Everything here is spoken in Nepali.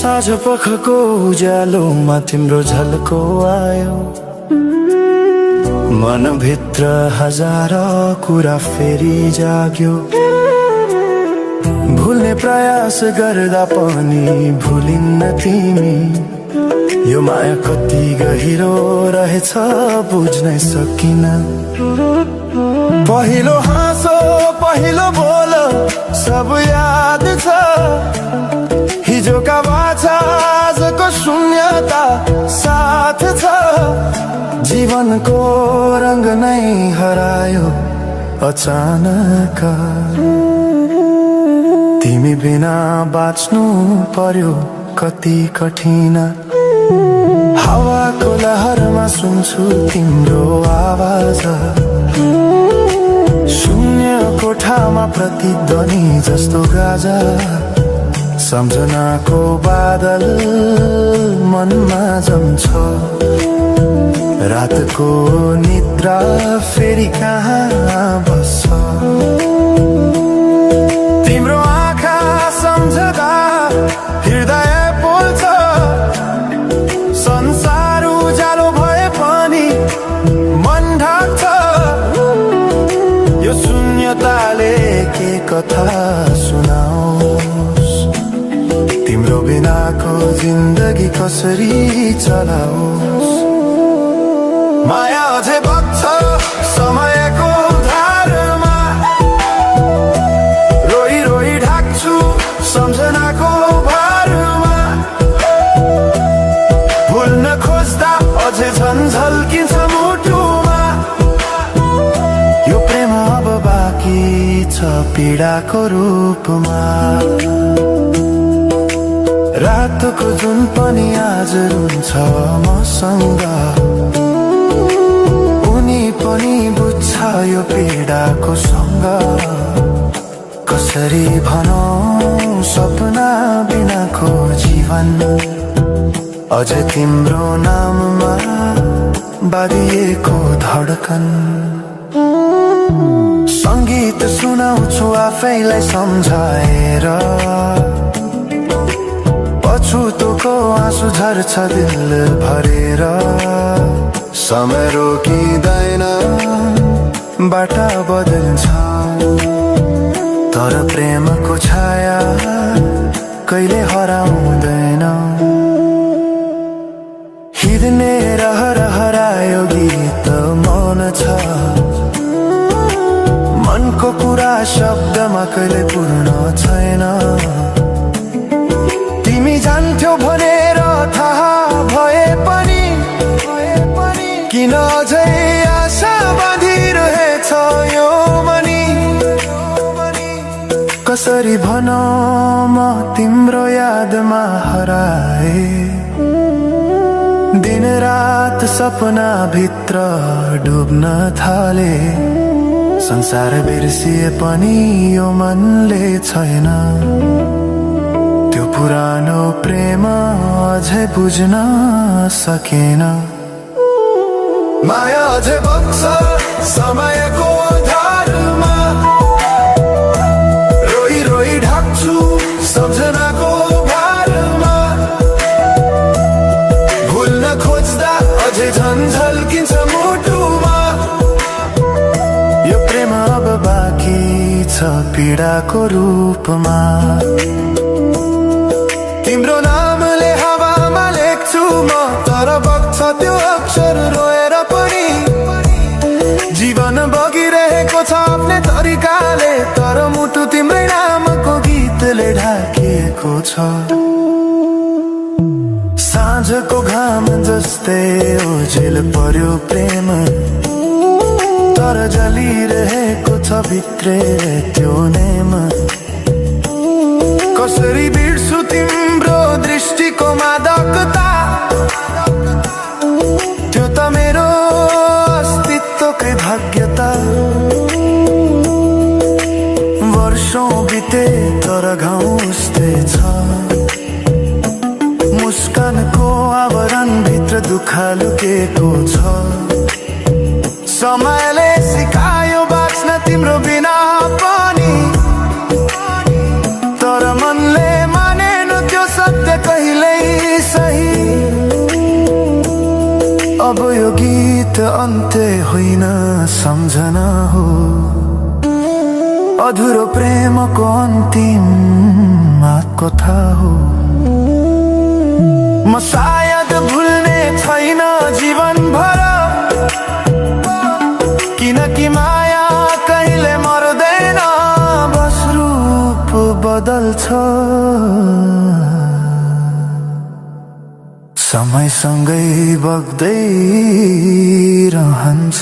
साँझ पखको उज्यालोमा तिम्रो झल्को आयो, मनभित्र हजार कुरा फेरि जाग्यो। भुल्ने प्रयास गर्दा पनि भुलिन्न तिमी, यो माया कति गहिरो रहेछ बुझ्नै सकिन। पहिलो हाँसो पहिलो बोल सब याद छ, हिजोका बाछा आजको शून्यता साथ छ। जीवनको रंग नै हरायो अचानक, तिमी बिना बाँच्नु पर्यो कति कठिन। हावाको लहरमा सुन्छु तिम्रो आवाज, शून्य कोठामा प्रतिध्वनि जस्तो गाजा। सम्झनाको बादल मनमा जम्छ, रातको निद्रा फेरि कहाँ बस्छ। तिम्रो आँखा सम्झदा हृदय पोल्छ, संसार उज्यालो भए पनि मन ढाक्छ। यो शून्यताले के कथा सुनाओस्, तिम्रो बिनाको जिन्दगी कसरी चलाओस्। माया अझै बग्छ समयको धारमा, रोई रोई ढाक्छु सम्झनाको भारमा। भुल्न खोज्दा अझै झन् झल्किन्छ मुटुमा, यो प्रेम अब बाँकी छ पीडाको रूपमा। रातको जुन पनि आज रुन्छ मसँग, उनी पनि बुझ्छ यो पीडाको सँग। कसरी भनौं सपना बिनाको जीवन, अझ तिम्रो नाममा बाँधिएको धडकन। संगीत सुनाउँछु आफैलाई सम्झाएर, पछुतोको आँसु झर्छ दिल भरेर। समय रोकिँदैन बाटा बदल्छ, तर प्रेमको छाया कहिले हराउँदैन। हिँड्ने रहर हरायो गीत मौन छ, मनको कुरा शब्दमा कहिले पूर्ण छैन। तिमी जान्थ्यौ भनेर थाहा भए पनि किन अझै आशा बाँधिरहेछ यो मनी। कसरी भनौं म तिम्रो यादमा हराए, दिन रात सपना भित्र डुब्न थाले। संसार बिर्सिए पनि यो मनले छैन, त्यो पुरानो प्रेम अझै बुझ्न सकेन। माया अझै बग्छ समयको धारमा, रोई रोई ढाक्छु सम्झनाको भारमा। भुल्न खोज्दा अझै झन् झल्किन्छ मुटुमा, यो प्रेम अब बाँकी छ पीडाको रूपमा। तिम्रो नामले हावामा लेख्छु म, तर बग्छ त्यो अक्षर रोएर पनि। जीवन बगिरहेको छ आफ्नै तरिकाले, तर मुटु तिम्रै नामको गीतले ढाकिएको छ। साँझको घाम जस्तै ओझेल पर्यो प्रेम, तर जलिरहेको छ भित्रै त्यो नेम। कसरी बिर्सु तिम्रो दृष्टिको मादकता, त्यो त मेरो अस्तित्वकै भाग्यता। वर्षौं बिते तर घाउ उस्तै छ, मुस्कानको आवरण भित्र दुःख लुकेको छ। समयले सिकायो बाँच्न तिम्रो बिना पनि, तर मनले मानेन त्यो सत्य कहिले अब यो गीत अन्त्य होइन सम्झना हो, अधुरो प्रेमको अन्तिम कथा हो। म सायद भुल्ने छैन जीवन भर, किनकि माया कहिले मर्दैन, बस रूप बदल्छ, समयसँगै बग्दै रहन्छ।